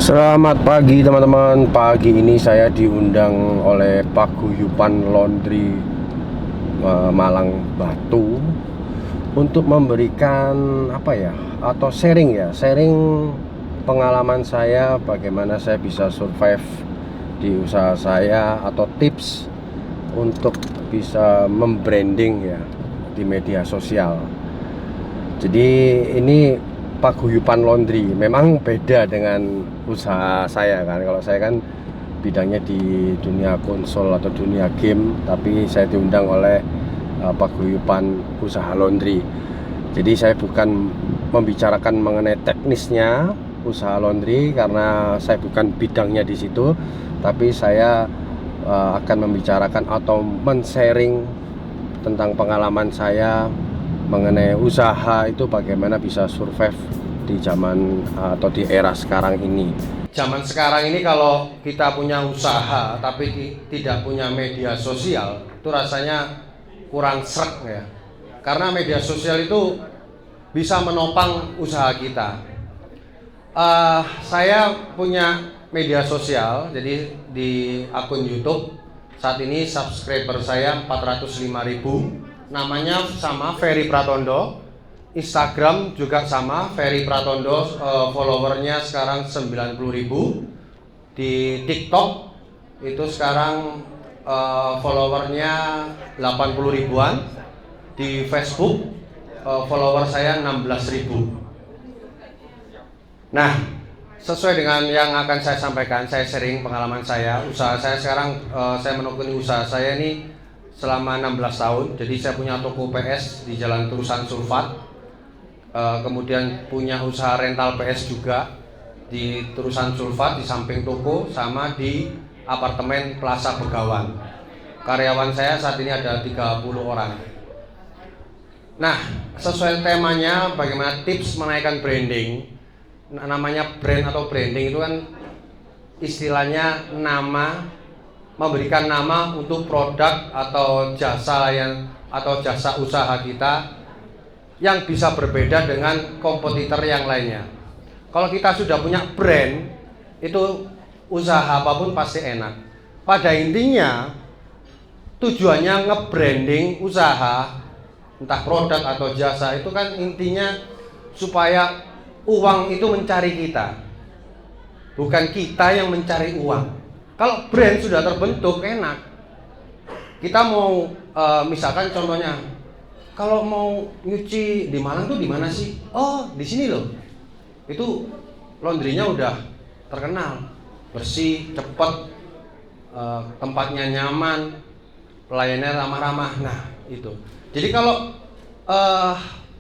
Selamat pagi teman-teman. Pagi ini saya diundang oleh Paguyuban Laundry Malang Batu untuk memberikan atau sharing pengalaman saya, bagaimana saya bisa survive di usaha saya, atau tips untuk bisa membranding di media sosial. Jadi ini Paguyuban Laundry memang beda dengan usaha saya kan. Kalau saya kan bidangnya di dunia konsol atau dunia game, tapi saya diundang oleh Paguyuban Usaha Laundry. Jadi saya bukan membicarakan mengenai teknisnya usaha laundry karena saya bukan bidangnya di situ, tapi saya akan membicarakan atau men-sharing tentang pengalaman saya mengenai usaha itu, bagaimana bisa survive di zaman atau di era sekarang ini. Zaman sekarang ini kalau kita punya usaha tapi tidak punya media sosial, itu rasanya kurang sreg ya. Karena media sosial itu bisa menopang usaha kita. Saya punya media sosial, jadi di akun YouTube saat ini subscriber saya 405.000. Namanya sama, Ferry Pratondo. Instagram juga sama, Ferry Pratondo, followernya sekarang 90.000. Di TikTok itu sekarang followernya 80 ribuan. Di Facebook follower saya 16.000. Nah, sesuai dengan yang akan saya sampaikan, saya sharing pengalaman saya. Usaha saya sekarang, saya menekuni usaha saya ini selama 16 tahun. Jadi saya punya toko PS di Jalan Terusan Sulfat, kemudian punya usaha rental PS juga di Terusan Sulfat di samping toko, sama di apartemen Plaza Begawan. Karyawan saya saat ini ada 30 orang. Nah, sesuai temanya, bagaimana tips menaikkan branding. Namanya brand atau branding itu kan istilahnya nama, memberikan nama untuk produk atau jasa jasa usaha kita yang bisa berbeda dengan kompetitor yang lainnya. Kalau kita sudah punya brand, itu usaha apapun pasti enak. Pada intinya tujuannya nge-branding usaha, entah produk atau jasa, itu kan intinya supaya uang itu mencari kita, bukan kita yang mencari uang. Kalau brand sudah terbentuk, enak. Kita mau misalkan contohnya, kalau mau nyuci di Malang tuh di mana sih? Oh, di sini loh. Itu laundrynya udah terkenal, bersih, cepat, tempatnya nyaman, pelayannya ramah-ramah. Nah, itu. Jadi kalau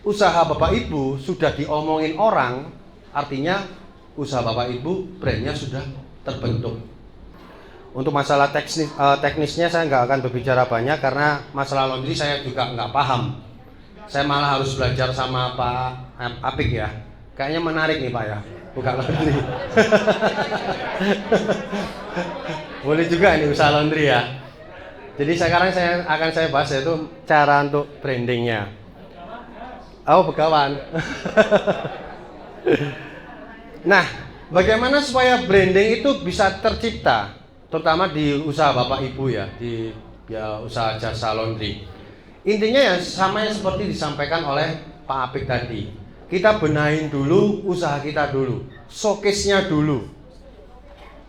usaha Bapak Ibu sudah diomongin orang, artinya usaha Bapak Ibu brandnya sudah terbentuk. Untuk masalah teknisnya saya nggak akan berbicara banyak, karena masalah laundry saya juga nggak paham. Saya malah harus belajar sama Pak Apik ya. Kayaknya menarik nih Pak ya, buka laundry. Boleh juga ini usaha laundry ya. Jadi sekarang akan saya bahas yaitu cara untuk brandingnya. Oh, Begawan. Nah, bagaimana supaya branding itu bisa tercipta, terutama di usaha Bapak Ibu ya, di usaha jasa laundry. Intinya ya sama yang seperti disampaikan oleh Pak Apik tadi. Kita benahin dulu usaha kita dulu, showcase-nya dulu.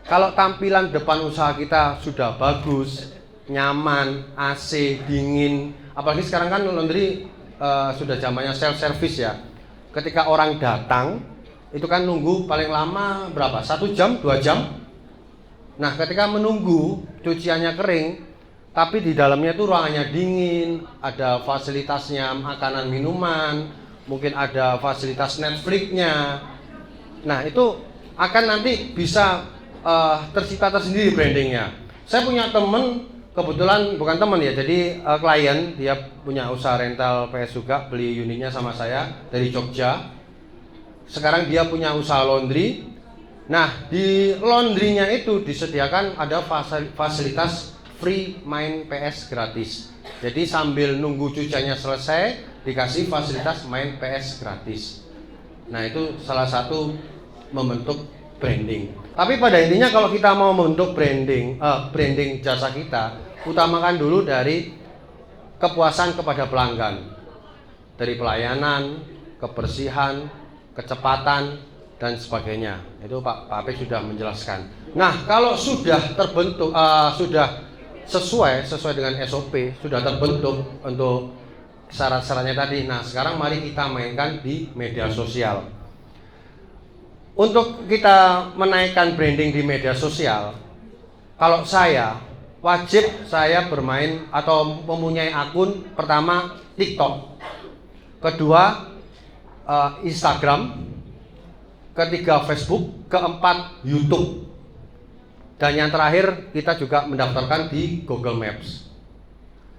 Kalau tampilan depan usaha kita sudah bagus, nyaman, AC, dingin, apalagi sekarang kan laundry sudah zamannya self service ya. Ketika orang datang itu kan nunggu paling lama berapa? 1 jam, 2 jam. Nah, ketika menunggu cuciannya kering, tapi di dalamnya itu ruangannya dingin, ada fasilitasnya makanan minuman, mungkin ada fasilitas Netflix-nya. Nah, itu akan nanti bisa tercipta tersendiri brandingnya. Saya punya temen, kebetulan bukan teman ya, jadi klien, dia punya usaha rental PS juga, beli unitnya sama saya dari Jogja. Sekarang dia punya usaha laundry. Nah, di laundrynya itu disediakan ada fasilitas free main PS gratis. Jadi sambil nunggu cuciannya selesai, dikasih fasilitas main PS gratis. Nah, itu salah satu membentuk branding. Tapi pada intinya kalau kita mau membentuk branding jasa kita, utamakan dulu dari kepuasan kepada pelanggan, dari pelayanan, kebersihan, kecepatan, dan sebagainya. Itu Pak Ape sudah menjelaskan. Nah, kalau sudah terbentuk, sudah sesuai dengan SOP, sudah terbentuk untuk syarat-syaratnya tadi. Nah, sekarang mari kita mainkan di media sosial. Untuk kita menaikkan branding di media sosial, kalau saya wajib saya bermain atau mempunyai akun pertama TikTok, kedua Instagram, ketiga Facebook, keempat YouTube, dan yang terakhir kita juga mendaftarkan di Google Maps.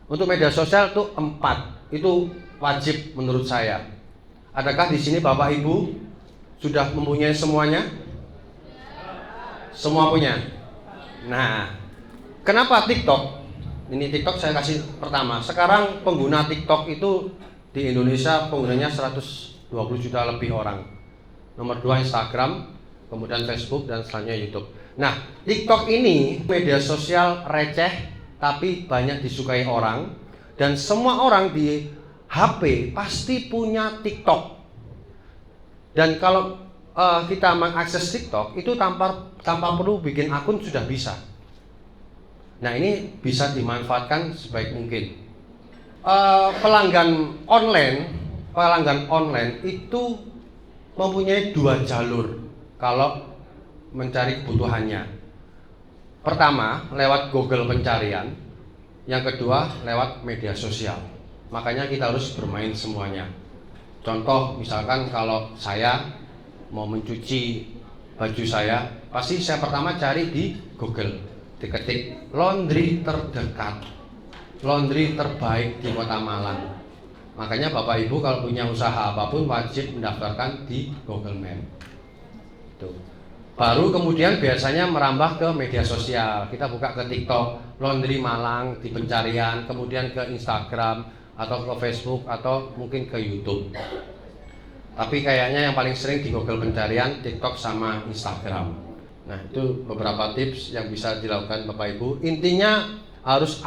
Untuk media sosial itu 4, itu wajib menurut saya. Adakah di sini Bapak Ibu sudah mempunyai semuanya? Semua punya. Nah, kenapa TikTok? Ini TikTok saya kasih pertama. Sekarang pengguna TikTok itu di Indonesia penggunanya 120 juta lebih orang. Nomor 2 Instagram, kemudian Facebook, dan selanjutnya YouTube. Nah, TikTok ini media sosial receh tapi banyak disukai orang, dan semua orang di HP pasti punya TikTok. Dan kalau kita mengakses TikTok itu tanpa perlu bikin akun sudah bisa. Nah, ini bisa dimanfaatkan sebaik mungkin. Pelanggan online itu mempunyai 2 jalur kalau mencari kebutuhannya. Pertama, lewat Google pencarian. Yang kedua, lewat media sosial. Makanya kita harus bermain semuanya. Contoh, misalkan kalau saya mau mencuci baju saya, pasti saya pertama cari di Google, diketik laundry terdekat, laundry terbaik di Kota Malang. Makanya Bapak Ibu kalau punya usaha apapun wajib mendaftarkan di Google Map. Tuh. Baru kemudian biasanya merambah ke media sosial. Kita buka ke TikTok, laundry Malang di pencarian, kemudian ke Instagram atau ke Facebook atau mungkin ke YouTube. Tapi kayaknya yang paling sering di Google pencarian TikTok sama Instagram. Nah, itu beberapa tips yang bisa dilakukan Bapak Ibu. Intinya harus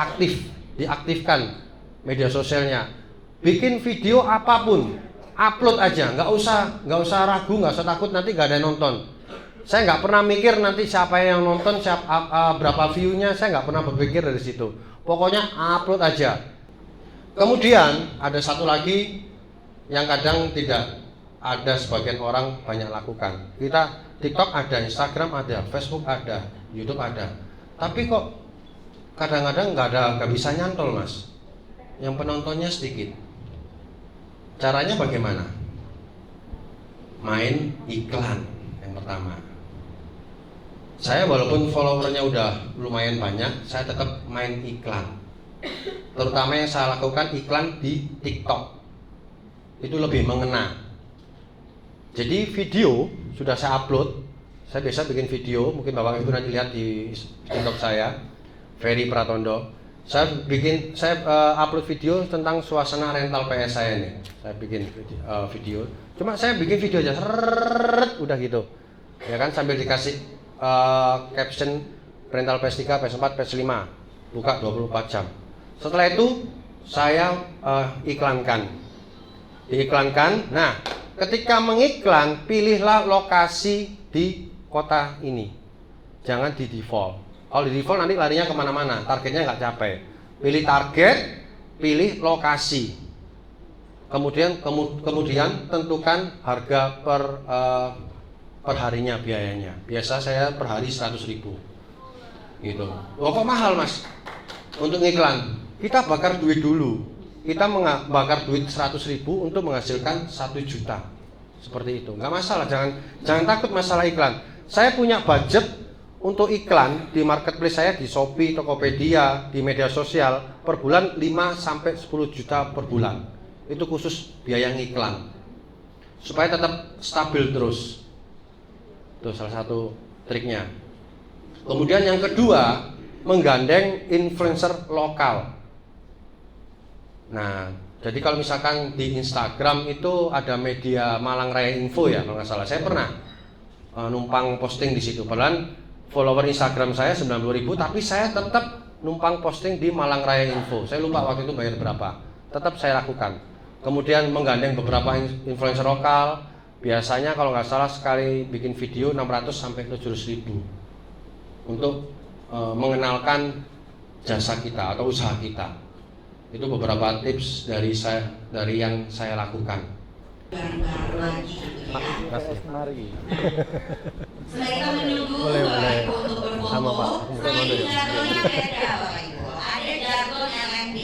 diaktifkan media sosialnya. Bikin video apapun, upload aja, nggak usah ragu, nggak usah takut nanti nggak ada yang nonton. Saya nggak pernah mikir nanti siapa yang nonton, berapa view-nya, saya nggak pernah berpikir dari situ. Pokoknya upload aja. Kemudian ada satu lagi yang kadang tidak ada sebagian orang banyak lakukan. Kita TikTok ada, Instagram ada, Facebook ada, YouTube ada. Tapi kok kadang-kadang nggak bisa nyantol, Mas. Yang penontonnya sedikit. Caranya bagaimana? Main iklan yang pertama. Saya walaupun followernya udah lumayan banyak, saya tetap main iklan. Terutama yang saya lakukan iklan di TikTok. Itu lebih mengena. Jadi video sudah saya upload. Saya biasa bikin video, mungkin Bapak Ibu nanti lihat di TikTok saya, Ferry Pratondo. Saya upload video tentang suasana rental PS saya nih. Saya bikin video. Cuma saya bikin video aja, udah gitu. Ya kan, sambil dikasih caption rental PS3, PS4, PS5, buka 24 jam. Setelah itu saya iklankan. Diiklankan. Nah, ketika mengiklan, pilihlah lokasi di kota ini. Jangan di default. Kalau di default nanti larinya kemana-mana, targetnya nggak capai. Pilih target, pilih lokasi. Kemudian tentukan harga per harinya biayanya. Biasa saya per hari 100.000. Gitu. Oh, kok mahal, Mas? Untuk iklan, kita bakar duit dulu. Kita bakar duit 100.000 untuk menghasilkan 1 juta. Seperti itu. Nggak masalah, jangan takut masalah iklan. Saya punya budget untuk iklan di marketplace saya, di Shopee, Tokopedia, di media sosial per bulan 5-10 juta per bulan. Itu khusus biaya iklan. Supaya tetap stabil terus. Itu salah satu triknya. Kemudian yang kedua, menggandeng influencer lokal. Nah, jadi kalau misalkan di Instagram itu ada media Malang Raya Info ya, kalau nggak salah. Saya pernah numpang posting di situ. Padahal follower Instagram saya 90.000, tapi saya tetap numpang posting di Malang Raya Info. Saya lupa waktu itu bayar berapa. Tetap saya lakukan. Kemudian menggandeng beberapa influencer lokal. Biasanya kalau nggak salah sekali bikin video 600 sampai 700.000 untuk mengenalkan jasa kita atau usaha kita. Itu beberapa tips dari yang saya lakukan. Baru lagi gitu ya. Mari. Setelah kita menunggu Boleh. Ibu untuk Sama, Pak. berfoto, selain jargonnya beda Bapak Ibu. Ada jargon LMD.